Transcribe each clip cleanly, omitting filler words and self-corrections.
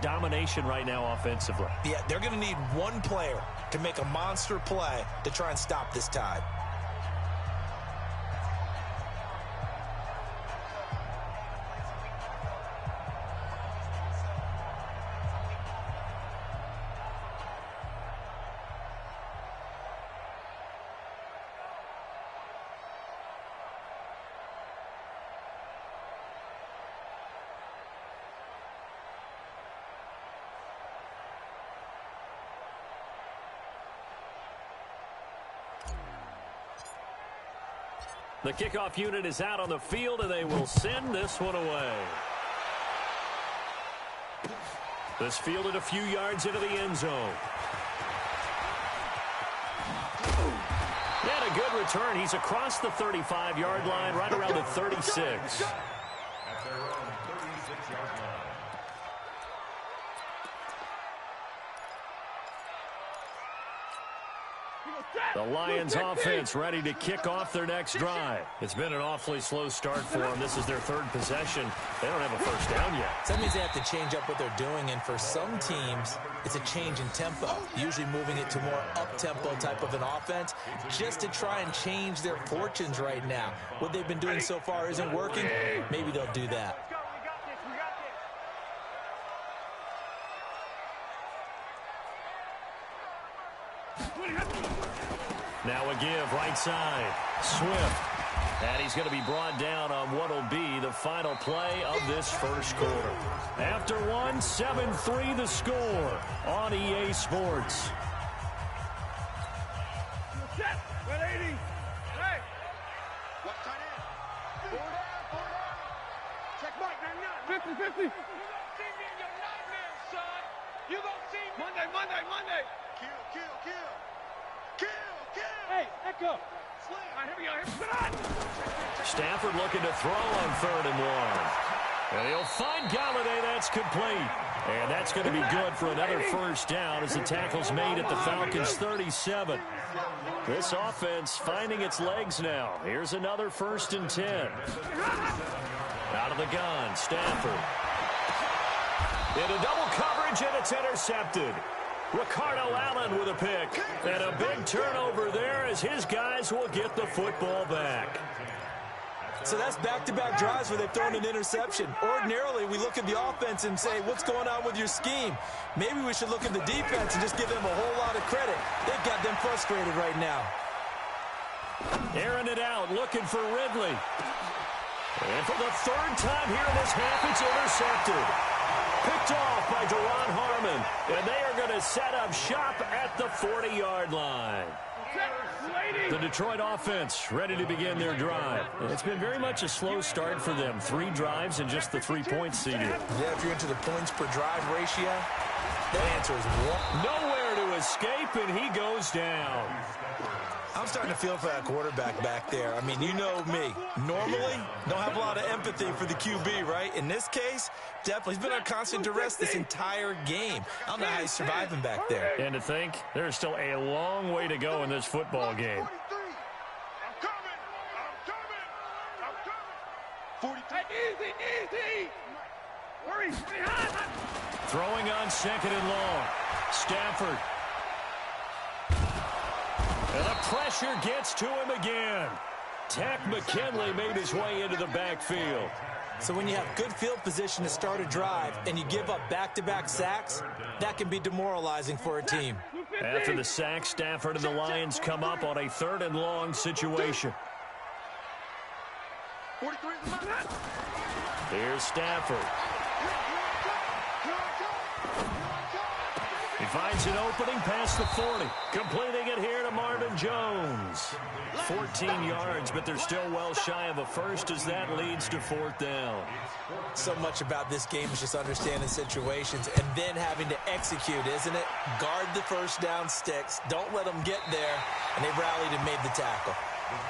domination right now offensively. Yeah, they're going to need one player to make a monster play to try and stop this tide. The kickoff unit is out on the field, and they will send this one away. This fielded a few yards into the end zone. And a good return. He's across the 35-yard line, right around the 36. At their own 36-yard line. The Lions offense ready to kick off their next drive. It's been an awfully slow start for them. This is their third possession. They don't have a first down yet. So that means they have to change up what they're doing, and for some teams, it's a change in tempo, usually moving it to more up-tempo type of an offense just to try and change their fortunes right now. What they've been doing so far isn't working. Maybe they'll do that. Now a give right side. Swift. And he's going to be brought down on what will be the final play of this first quarter. After one, 7-3 the score on EA Sports. What tight end? 4 down. Check Mike, 99. 50-50. You gonna see me in your nightmares, son. You gonna see me. Monday. Kill. Hey, echo. Slam. All right, here we go. Stafford looking to throw on 3rd and 1. And he'll find Galladay. That's complete. And that's going to be good for another first down as the tackle's made at the Falcons' 37. This offense finding its legs now. Here's another 1st and 10. Out of the gun, Stafford. Into double coverage, and it's intercepted. Ricardo Allen with a pick. And a big turnover there as his guys will get the football back. So that's back-to-back drives where they've thrown an interception. Ordinarily, we look at the offense and say, what's going on with your scheme? Maybe we should look at the defense and just give them a whole lot of credit. They've got them frustrated right now. Airing it out, looking for Ridley. And for the 3rd time here in this half, it's intercepted. Picked off by Deron Harmon. And they are going to set up shop at the 40-yard line. The Detroit offense ready to begin their drive. It's been very much a slow start for them. 3 drives and just the 3 points seeded. Yeah, if you're into the points per drive ratio, the answer is 1. Nowhere to escape, and he goes down. I'm starting to feel for that quarterback back there. I mean, you know me. Normally, don't have a lot of empathy for the QB, right? In this case, definitely. He's been on constant duress this entire game. I don't know how he's surviving back there. And to think, there's still a long way to go in this football game. I'm coming. 43. Easy. Hurry. Throwing on 2nd and long. Stafford. And the pressure gets to him again. Takk McKinley made his way into the backfield. So when you have good field position to start a drive and you give up back-to-back sacks, that can be demoralizing for a team. After the sack, Stafford and the Lions come up on a 3rd and long situation. Here's Stafford. He finds an opening past the 40. Completing it here to Marvin Jones. 14 yards, but they're still well shy of a first as that leads to 4th down. So much about this game is just understanding situations and then having to execute, isn't it? Guard the first down sticks. Don't let them get there. And they rallied and made the tackle.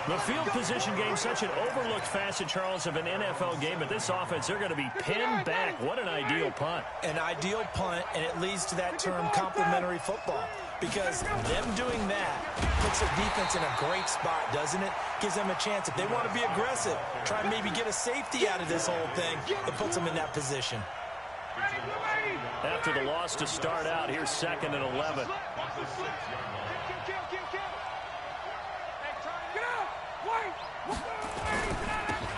The field position game, such an overlooked facet, Charles, of an NFL game. But this offense, they're going to be pinned back. What an ideal punt. An ideal punt, and it leads to that term complementary football. Because them doing that puts their defense in a great spot, doesn't it? Gives them a chance. If they want to be aggressive, try and maybe get a safety out of this whole thing, it puts them in that position. Ready. after the loss to start out. Here's 2nd and 11.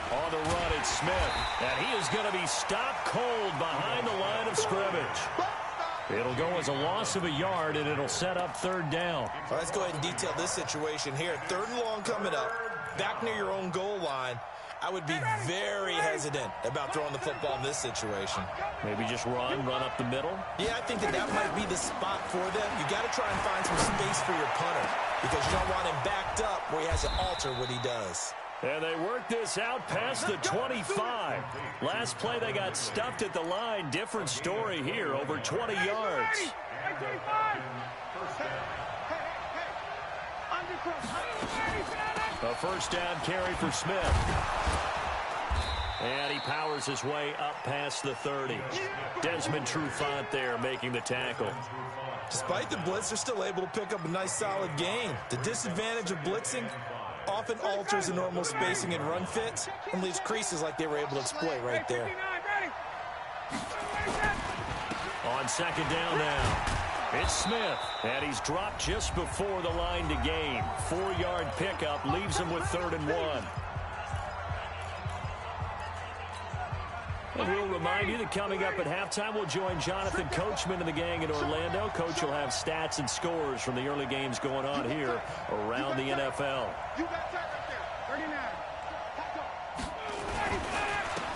On the run, it's Smith. And he is going to be stopped cold behind the line of scrimmage. It'll go as a loss of a yard, and it'll set up 3rd down. Well, let's go ahead and detail this situation here. 3rd and long coming up, back near your own goal line. I would be very hesitant about throwing the football in this situation. Maybe just run up the middle? Yeah, I think that might be the spot for them. You got to try and find some space for your punter because you don't want him backed up where he has to alter what he does. And they work this out past the 25. Last play, they got stuffed at the line. Different story here, over 20 yards. A 1st down carry for Smith. And he powers his way up past the 30. Desmond Trufant there making the tackle. Despite the blitz, they're still able to pick up a nice solid gain. The disadvantage of blitzing often alters the normal spacing and run fits and leaves creases like they were able to exploit right there. On 2nd down now, it's Smith, and he's dropped just before the line to gain. 4-yard pickup leaves him with 3rd and 1. And we'll remind you that coming up at halftime, we'll join Jonathan Coachman and the gang in Orlando. Coach will have stats and scores from the early games going on here around the NFL.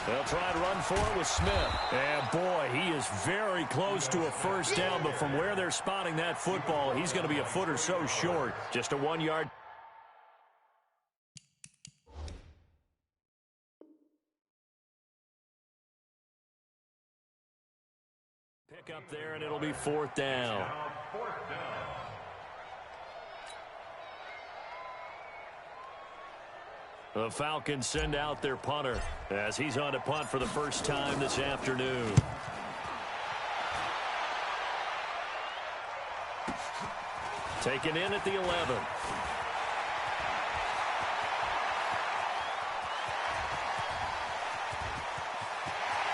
They'll try and run for it with Smith. And, boy, he is very close to a 1st down, but from where they're spotting that football, he's going to be a foot or so short. Just a 1-yard. Pick up there, and it'll be 4th down. The Falcons send out their punter as he's on to punt for the first time this afternoon. Taken in at the 11.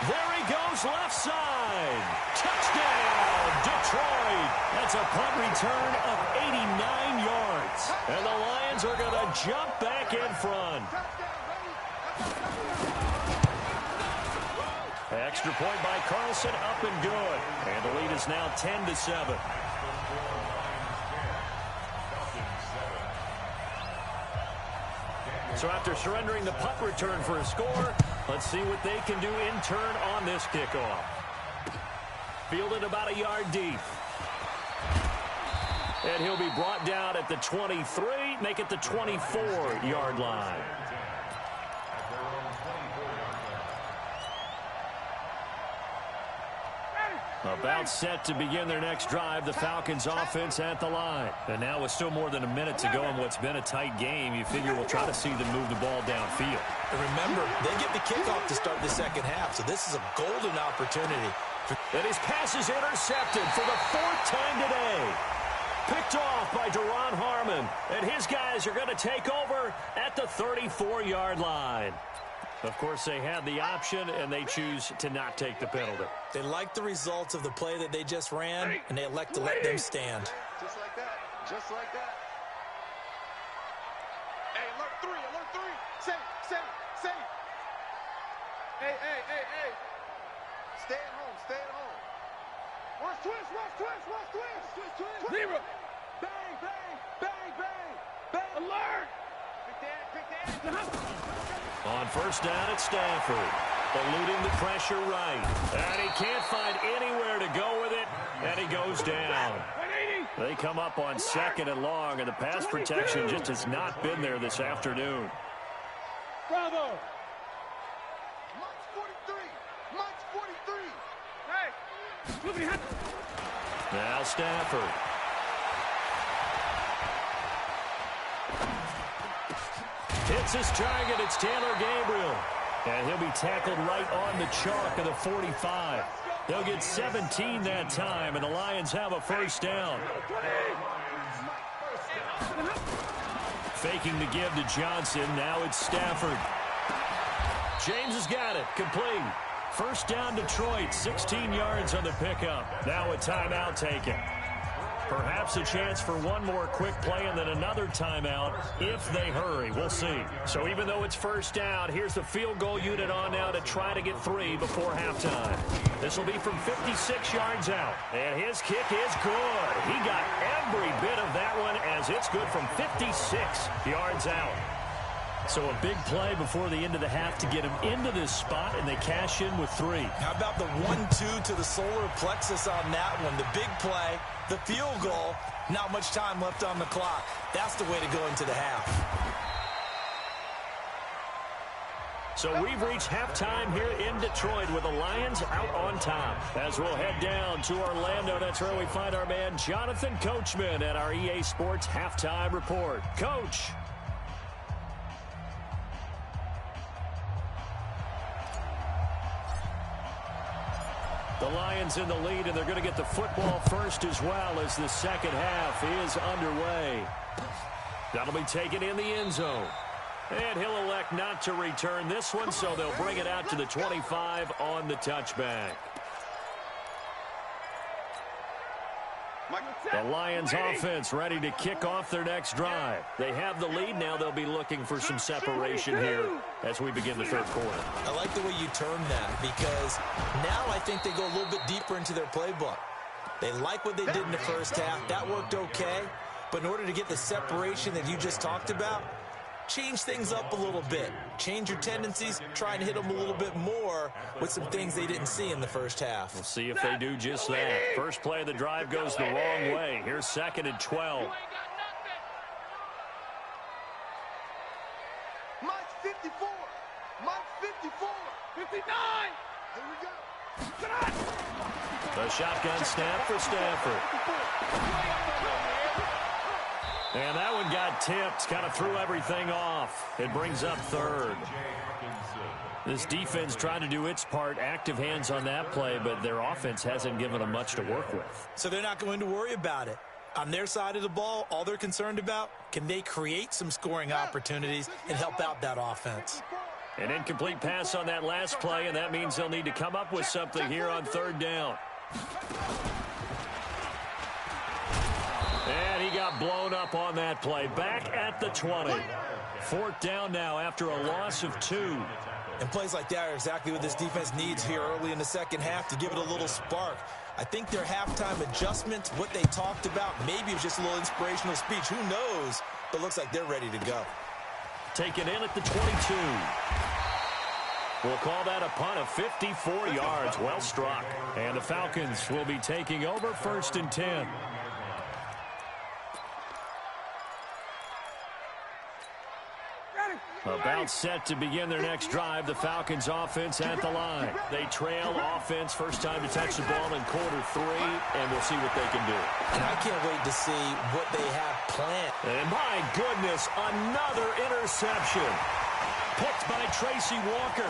There he goes, left side. Touchdown, Detroit. That's a punt return of 89 yards. And the Lions are going to jump back in front. Extra point by Carlson, up and good. And the lead is now 10-7. So after surrendering the punt return for a score, let's see what they can do in turn on this kickoff. Fielded about a yard deep. And he'll be brought down at the 23, make it the 24-yard line. About set to begin their next drive, the Falcons offense at the line. And now with still more than a minute to go in what's been a tight game, you figure we'll try to see them move the ball downfield. And remember, they get the kickoff to start the second half, so this is a golden opportunity. And his pass is intercepted for the 4th time today. Picked off by Deron Harmon. And his guys are going to take over at the 34-yard line. Of course, they had the option, and they choose to not take the penalty. They like the results of the play that they just ran, and they elect to let them stand. Just like that. Just like that. Hey, alert 3, alert 3. Safe. Hey. Stay at home, stay at home. Watch twist. Zero. Bang. Alert. Pick that. On 1st down, it's Stafford. Eluding the pressure right. And he can't find anywhere to go with it, and he goes down. They come up on 2nd and long, and the pass protection just has not been there this afternoon. Bravo. March 43. Hey. Now Stafford. Hits his target. It's Taylor Gabriel. And he'll be tackled right on the chalk of the 45. They'll get 17 that time, and the Lions have a 1st down. Faking the give to Johnson. Now it's Stafford. James has got it. Complete. First down, Detroit, 16 yards on the pickup. Now a timeout taken. Perhaps a chance for one more quick play and then another timeout if they hurry. We'll see. So even though it's first down, here's the field goal unit on now to try to get 3 before halftime. This will be from 56 yards out. And his kick is good. He got every bit of that one as it's good from 56 yards out. So a big play before the end of the half to get him into this spot, and they cash in with 3. How about the 1-2 to the solar plexus on that one? The big play, the field goal, not much time left on the clock. That's the way to go into the half. So we've reached halftime here in Detroit with the Lions out on top. As we'll head down to Orlando, that's where we find our man Jonathan Coachman at our EA Sports Halftime Report. Coach. The Lions in the lead, and they're going to get the football first as well as the second half is underway. That'll be taken in the end zone. And he'll elect not to return this one, so they'll bring it out to the 25 on the touchback. The Lions offense ready to kick off their next drive. They have the lead now. They'll be looking for some separation here as we begin the third quarter. I like the way you term that because now I think they go a little bit deeper into their playbook. They like what they did in the first half. That worked okay. But in order to get the separation that you just talked about, change things up a little bit. Change your tendencies. Try and hit them a little bit more with some things they didn't see in the first half. We'll see if they do just that. First play of the drive goes the wrong way. Here's 2nd and 12. Mike 54. Mike 54. 59. Here we go. The shotgun snap for Stafford. And that one got tipped, kind of threw everything off. It brings up 3rd. This defense trying to do its part, active hands on that play, but their offense hasn't given them much to work with. So they're not going to worry about it. On their side of the ball, all they're concerned about, can they create some scoring opportunities and help out that offense? An incomplete pass on that last play, and that means they'll need to come up with something here on 3rd down. And he got blown up on that play. Back at the 20. 4th down now after a loss of 2. And plays like that are exactly what this defense needs here early in the second half to give it a little spark. I think their halftime adjustments, what they talked about, maybe it was just a little inspirational speech. Who knows? But looks like they're ready to go. Taken in at the 22. We'll call that a punt of 54 yards. Well struck. And the Falcons will be taking over 1st and 10. About set to begin their next drive. The Falcons offense at the line. They trail offense. First time to touch the ball in quarter 3, and we'll see what they can do. And I can't wait to see what they have planned. And my goodness, another interception. Picked by Tracy Walker.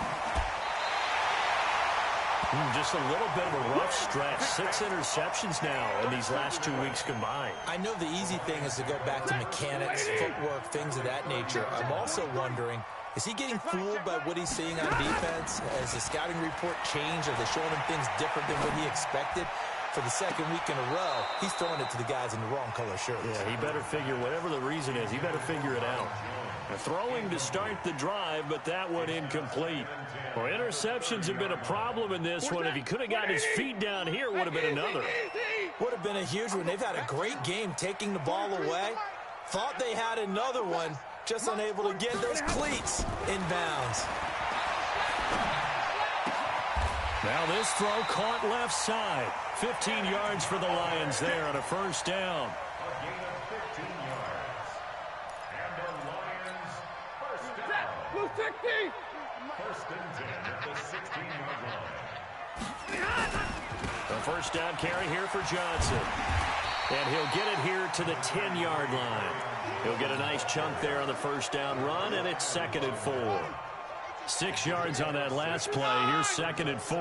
Just a little bit of a rough stretch. 6 interceptions now in these last 2 weeks combined. I know the easy thing is to go back to mechanics, footwork, things of that nature. I'm also wondering, is he getting fooled by what he's seeing on defense? Has the scouting report changed? Are they showing him things different than what he expected? For the 2nd week in a row, he's throwing it to the guys in the wrong color shirts. Yeah, he better figure, whatever the reason is, he better figure it out. Throwing to start the drive, but that one incomplete. Well, interceptions have been a problem in this one. If he could have got his feet down here, would have been another. Would have been a huge one. They've had a great game taking the ball away. Thought they had another one, just unable to get those cleats inbounds. Now this throw caught left side. 15 yards for the Lions there on a first down. A gain of 15 yards. And the Lions first down. Blue 60. 1st and 10 at the 16-yard line. The first down carry here for Johnson. And he'll get it here to the 10-yard line. He'll get a nice chunk there on the first down run, and it's 2nd and 4. 6 yards on that last play. Here's 2nd and 4.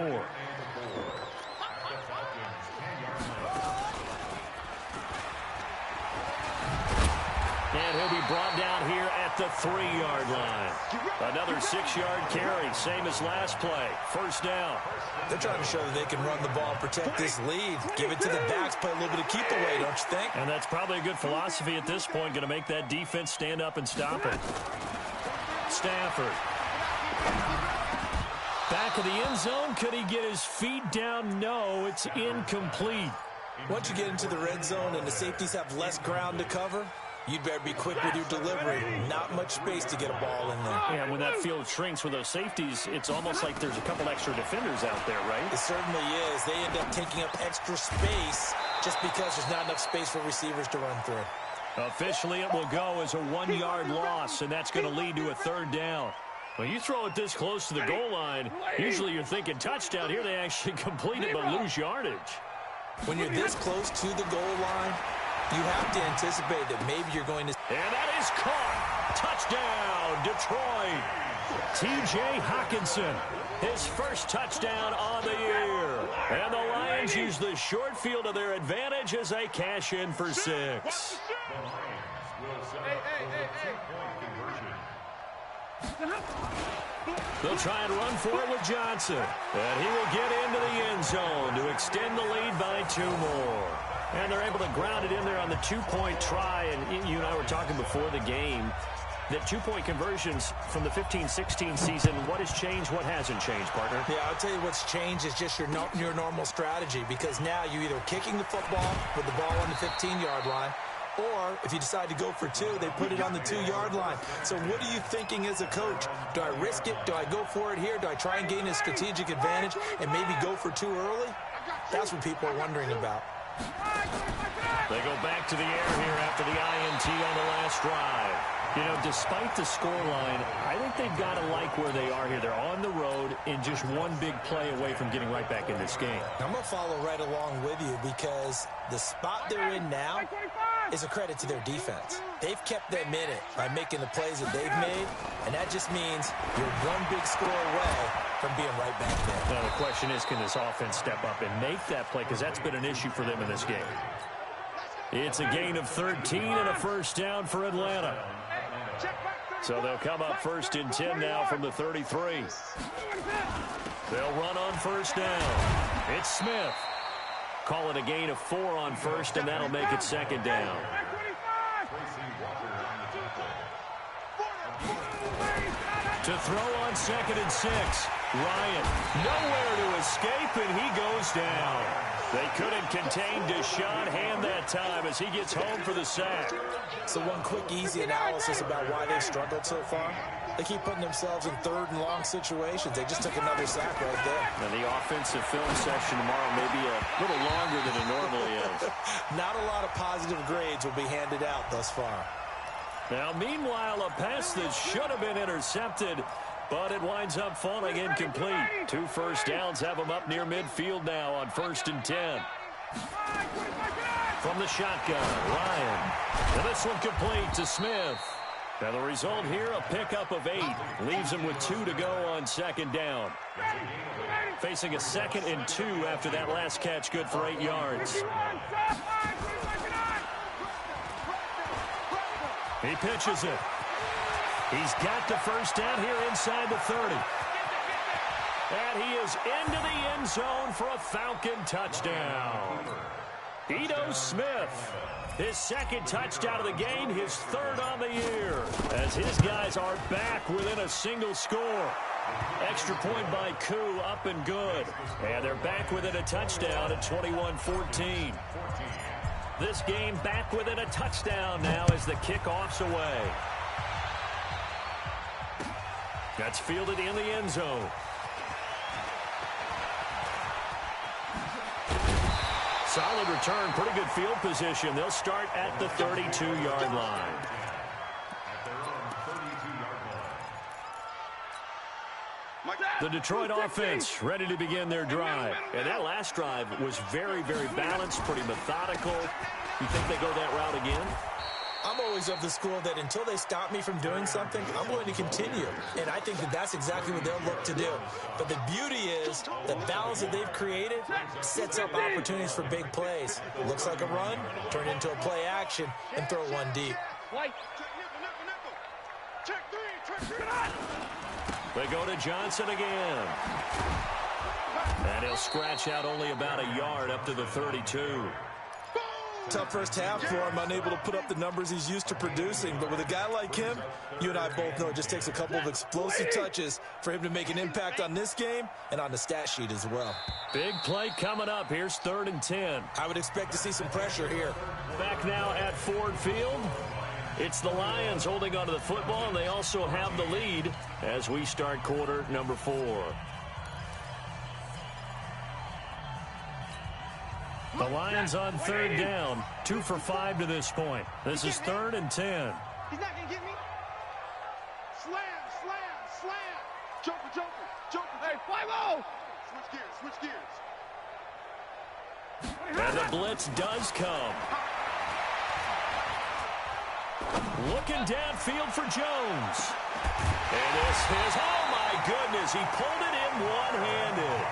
And he'll he'll be brought down here at the 3-yard line. Another 6-yard carry, same as last play. First down. They're trying to show that they can run the ball and protect this lead. Give it to the backs, play a little bit of keep away, don't you think? And that's probably a good philosophy at this point, going to make that defense stand up and stop it. Stafford. Back of the end zone. Could he get his feet down? No, it's incomplete. Once you get into the red zone and the safeties have less ground to cover, you'd better be quick with your delivery. Not much space to get a ball in there. Yeah, when that field shrinks with those safeties, it's almost like there's a couple extra defenders out there, right? It certainly is. They end up taking up extra space just because there's not enough space for receivers to run through. Officially, it will go as a 1-yard loss, and that's going to lead to a 3rd down. When you throw it this close to the goal line, usually you're thinking touchdown. Here they actually complete it but lose yardage. When you're this close to the goal line, you have to anticipate that maybe you're going to... And that is caught. Touchdown, Detroit. T.J. Hockenson, his first touchdown on the year. And the Lions use the short field to their advantage as they cash in for 6. They'll try and run for it with Johnson. And he will get into the end zone to extend the lead by 2 more. And they're able to ground it in there on the 2-point try. And you and I were talking before the game that 2-point conversions from the 15-16 season, what has changed, what hasn't changed, partner? Yeah, I'll tell you what's changed is just your normal strategy, because now you're either kicking the football with the ball on the 15-yard line, or if you decide to go for 2, they put it on the 2-yard line. So what are you thinking as a coach? Do I risk it? Do I go for it here? Do I try and gain a strategic advantage and maybe go for 2 early? That's what people are wondering about. They go back to the air here after the INT on the last drive. You know, despite the scoreline, I think they've got to like where they are here. They're on the road and just one big play away from getting right back in this game. I'm going to follow right along with you, because the spot they're in now is a credit to their defense. They've kept them in it by making the plays that they've made, and that just means you're one big score away from being right back there. Now, the question is, can this offense step up and make that play? Because that's been an issue for them in this game. It's a gain of 13 and a first down for Atlanta. So they'll come up 1st and 10 now from the 33. They'll run on first down. It's Smith. Call it a gain of 4 on first, and that'll make it 2nd down. To throw on 2nd and 6. Ryan, nowhere to escape, and he goes down. They couldn't contain Deshaun Hand that time as he gets home for the sack. So one quick, easy analysis about why they've struggled so far. They keep putting themselves in 3rd and long situations. They just took another sack right there. Now, the offensive film session tomorrow may be a little longer than it normally is. Not a lot of positive grades will be handed out thus far. Now, meanwhile, a pass that should have been intercepted, but it winds up falling incomplete. 2 first downs have them up near midfield now on 1st and 10. From the shotgun, Ryan. And this one complete to Smith. Now the result here, a pickup of 8. Leaves him with 2 to go on 2nd down. Facing a 2nd and 2 after that last catch, good for 8 yards. He pitches it. He's got the first down here inside the 30. And he is into the end zone for a Falcon touchdown. Ito Smith, his 2nd touchdown of the game, his 3rd on the year, as his guys are back within a single score. Extra point by Koo, up and good. And they're back within a touchdown at 21-14. This game back within a touchdown now as the kickoff's away. That's fielded in the end zone. Solid return, pretty good field position. They'll start at the 32-yard line. The Detroit offense ready to begin their drive. And that last drive was very, very balanced, pretty methodical. You think they go that route again? I'm always of the school that until they stop me from doing something, I'm going to continue. And I think that that's exactly what they'll look to do. But the beauty is the balance that they've created sets up opportunities for big plays. Looks like a run, turn into a play action, and throw one deep. White. Check nickel. Check three. They go to Johnson again. And he'll scratch out only about a yard up to the 32. Tough first half for him, unable to put up the numbers he's used to producing. But with a guy like him, you and I both know it just takes a couple of explosive touches for him to make an impact on this game and on the stat sheet as well. Big play coming up. Here's 3rd and 10. I would expect to see some pressure here. Back now at Ford Field. It's the Lions holding onto the football, and they also have the lead as we start quarter number 4. The Lions on 3rd down, 2 for 5 to this point. This is 3rd and 10. He's not going to get me. Slam. Joker. Hey, 5-0. Switch gears. And the blitz does come. Looking downfield for Jones. And this is, oh my goodness, he pulled it in one-handed.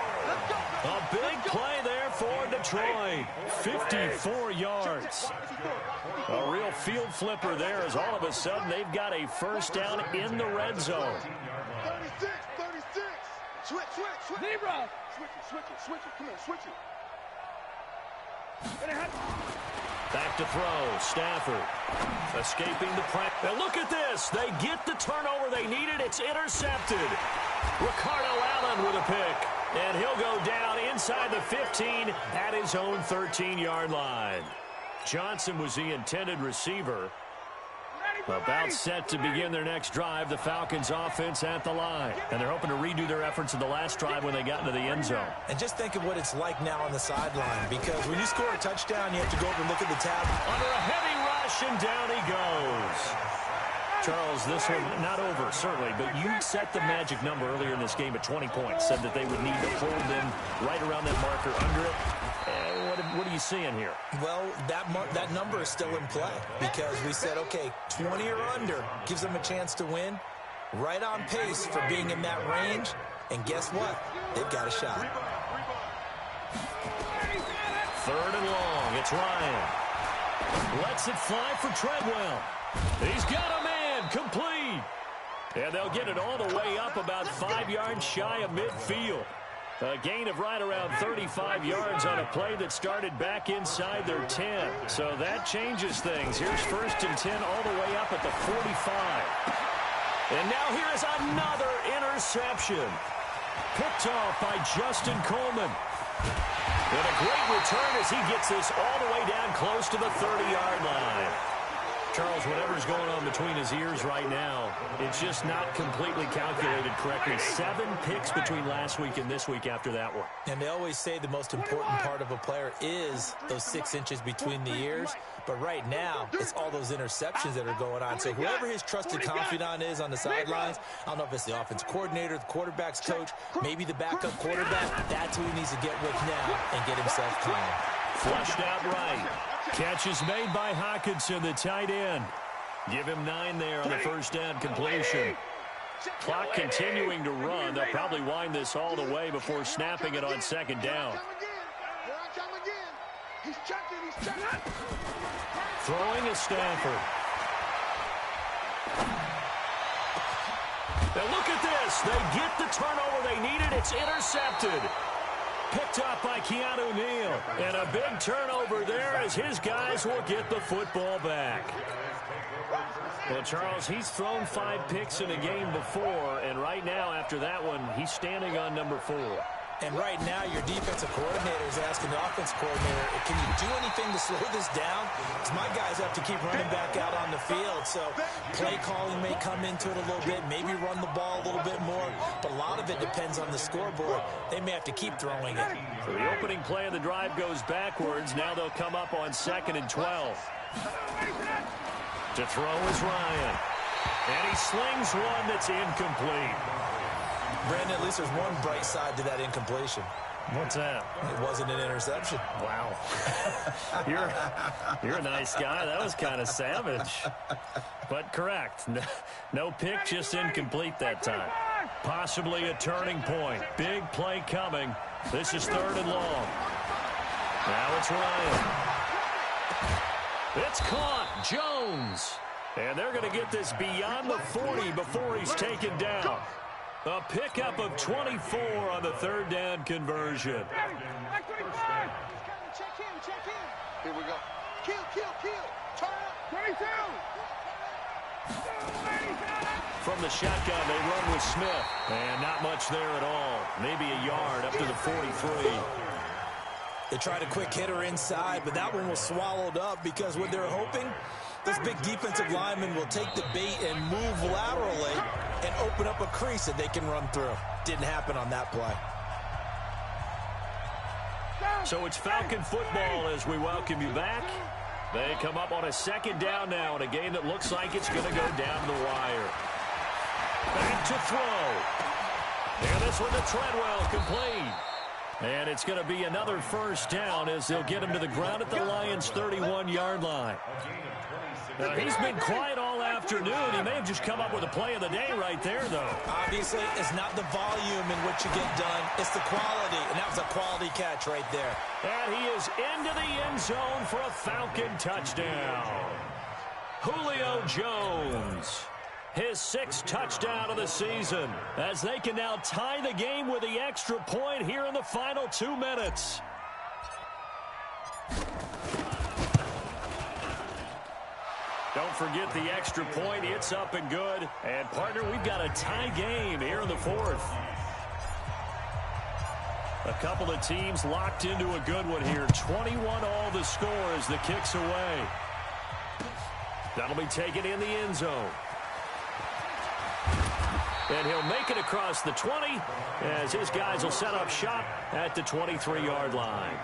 A big play there for Detroit. 54 yards. A real field flipper there as all of a sudden they've got a first down in the red zone. 36. Switch. Zebra. Switch it. Come on, switch it. Back to throw. Stafford escaping the pressure. Now look at this. They get the turnover they needed. It's intercepted. Ricardo Allen with a pick. And he'll go down inside the 15 at his own 13-yard line. Johnson was the intended receiver. About set to begin their next drive. The Falcons offense at the line. And they're hoping to redo their efforts in the last drive when they got into the end zone. And just think of what it's like now on the sideline, because when you score a touchdown, you have to go over and look at the tab. Under a heavy rush, and down he goes. Charles, this one not over, certainly, but you set the magic number earlier in this game at 20 points. Said that they would need to hold them right around that marker under it. What are you seeing here? Well, that number is still in play because we said, okay, 20 or under gives them a chance to win. Right on pace for being in that range. And guess what? They've got a shot. 3rd and long. It's Ryan. Lets it fly for Treadwell. He's got a man. Complete. And they'll get it all the way up about 5 yards shy of midfield. A gain of right around 35 yards on a play that started back inside their 10. So that changes things. Here's 1st and 10 all the way up at the 45. And now here is another interception. Picked off by Justin Coleman. And a great return as he gets this all the way down close to the 30-yard line. Charles, whatever's going on between his ears right now, it's just not completely calculated correctly. 7 picks between last week and this week after that one. And they always say the most important part of a player is those 6 inches between the ears. But right now, it's all those interceptions that are going on. So whoever his trusted confidant is on the sidelines, I don't know if it's the offense coordinator, the quarterback's coach, maybe the backup quarterback, that's who he needs to get with now and get himself calm. Flushed out right. Catch is made by Hockenson, the tight end. Give him 9 there on the first down completion. Clock continuing to run. They'll probably wind this all the way before snapping it on 2nd down. Throwing is Stafford. Now look at this. They get the turnover they needed. It's intercepted. Picked up by Keanu Neal. And a big turnover there as his guys will get the football back. Well, Charles, he's thrown 5 picks in a game before, and right now, after that one, he's standing on number 4. And right now, your defensive coordinator is asking the offensive coordinator, can you do anything to slow this down? Because my guys have to keep running back out on the field. So play calling may come into it a little bit, maybe run the ball a little bit more. But a lot of it depends on the scoreboard. They may have to keep throwing it. So the opening play of the drive goes backwards. Now they'll come up on 2nd and 12. To throw is Ryan. And he slings one that's incomplete. Brandon, at least there's one bright side to that incompletion. What's that? It wasn't an interception. Wow. You're a nice guy. That was kind of savage. But correct. No pick, just incomplete that time. Possibly a turning point. Big play coming. This is 3rd and long. Now it's Ryan. It's caught. Jones. And they're going to get this beyond the 40 before he's taken down. A pickup of 24 on the third down conversion. Back 25. Check in. Here we go. Kill. Turn up. 22. From the shotgun, they run with Smith. And not much there at all. Maybe a yard up to the 43. They tried a quick hitter inside, but that one was swallowed up because what they're hoping, this big defensive lineman will take the bait and move laterally and open up a crease that they can run through. Didn't happen on that play. So it's Falcon football as we welcome you back. They come up on a second down now in a game that looks like it's going to go down to the wire. Back to throw. And this one to Treadwell, complete. And it's going to be another first down as they'll get him to the ground at the Lions' 31-yard line. Now, he's been quiet all afternoon. He may have just come up with a play of the day right there, though. Obviously, it's not the volume in which you get done. It's the quality, and that was a quality catch right there. And he is into the end zone for a Falcon touchdown. Julio Jones, his 6th touchdown of the season, as they can now tie the game with the extra point here in the final 2 minutes. Don't forget the extra point. It's up and good. And, partner, we've got a tie game here in the 4th. A couple of teams locked into a good one here. 21 all the score as the kick's away. That'll be taken in the end zone. And he'll make it across the 20 as his guys will set up shop at the 23-yard line.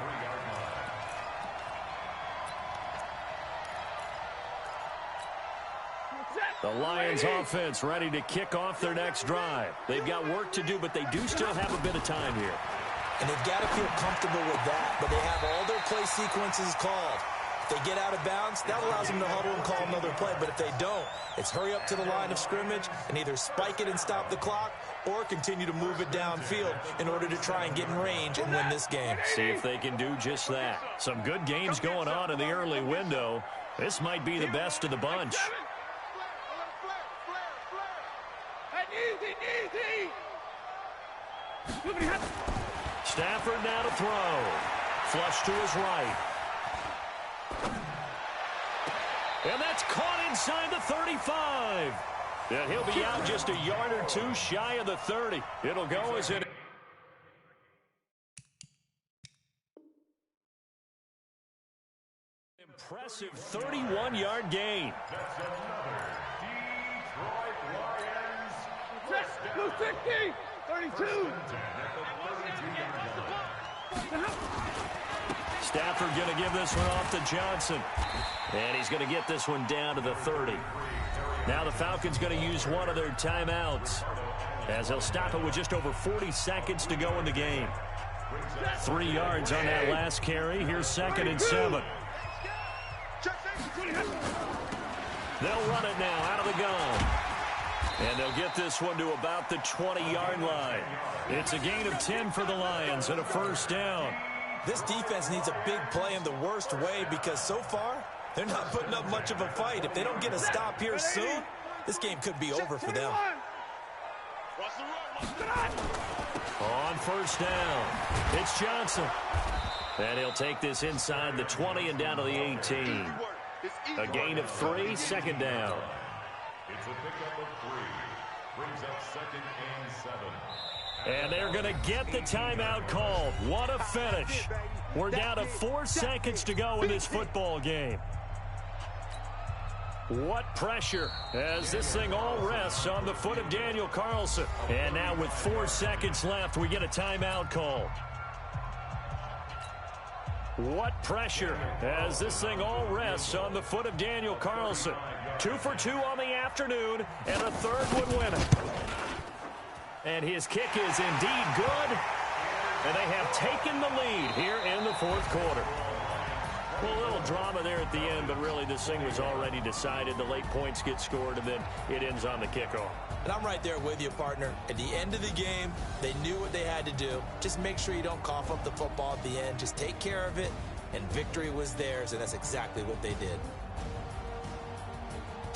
The Lions offense ready to kick off their next drive. They've got work to do, but they do still have a bit of time here. And they've got to feel comfortable with that, but they have all their play sequences called. If they get out of bounds, that allows them to huddle and call another play. But if they don't, it's hurry up to the line of scrimmage and either spike it and stop the clock or continue to move it downfield in order to try and get in range and win this game. See if they can do just that. Some good games going on in the early window. This might be the best of the bunch. Stafford now to throw. Flush to his right. And that's caught inside the 35. And he'll be out just a yard or two shy of the 30. It'll go as it... Impressive 31-yard gain. That's another Detroit Lions. 260, 32. Stafford going to give this one off to Johnson. And he's going to get this one down to the 30. Now the Falcons going to use one of their timeouts as they'll stop it with just over 40 seconds to go in the game. 3 yards on that last carry. Here's 2nd and 7. They'll run it now out of the gun. And they'll get this one to about the 20-yard line. It's a gain of 10 for the Lions and a first down. This defense needs a big play in the worst way because so far, they're not putting up much of a fight. If they don't get a stop here soon, this game could be over for them. On first down, it's Johnson. And he'll take this inside the 20 and down to the 18. A gain of 3, 2nd down. It's a pickup of 3. Brings up 2nd and 7. And they're going to get the timeout called. What a finish. We're down to 4 seconds to go in this football game. What pressure as this thing all rests on the foot of Daniel Carlson. And now with 4 seconds left, we get a timeout call. What pressure as this thing all rests on the foot of Daniel Carlson. 2 for 2 on the afternoon, and a third would win it. And his kick is indeed good, and they have taken the lead here in the 4th quarter. Well, a little drama there at the end, but really this thing was already decided. The late points get scored, and then it ends on the kickoff. And I'm right there with you, partner. At the end of the game, they knew what they had to do. Just make sure you don't cough up the football at the end. Just take care of it, and victory was theirs, and that's exactly what they did.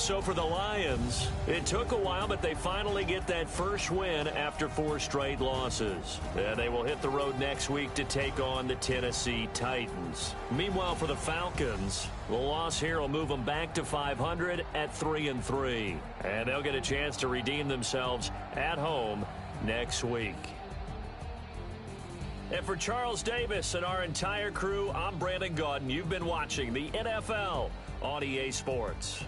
So for the Lions, it took a while, but they finally get that first win after 4 straight losses. And they will hit the road next week to take on the Tennessee Titans. Meanwhile, for the Falcons, the loss here will move them back to 500 at 3-3. And they'll get a chance to redeem themselves at home next week. And for Charles Davis and our entire crew, I'm Brandon Gaudin. You've been watching the NFL on EA Sports.